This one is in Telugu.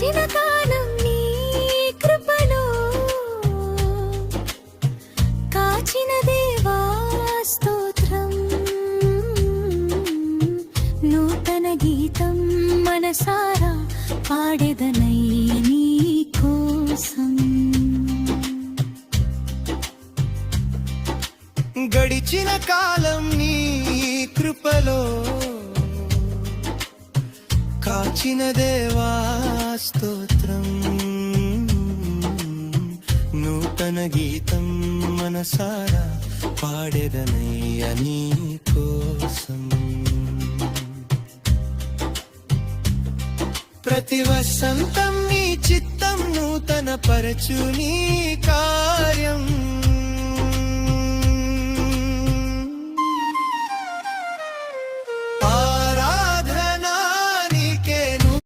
గడిచిన కాలం నీ కృపలో కాచిన దేవా స్తోత్రం. నూతన గీతం మనసారా పాడెదనై నీ కోసం. గడిచిన కాలం నీ కృపలో కాచిన దేవా స్తోత్రం. నూతన గీతం మనసారా పాడెదనయ్య నీ కోసం. ప్రతి వసంతం నీ చిత్తం నూతన పరచు నీ కార్యం.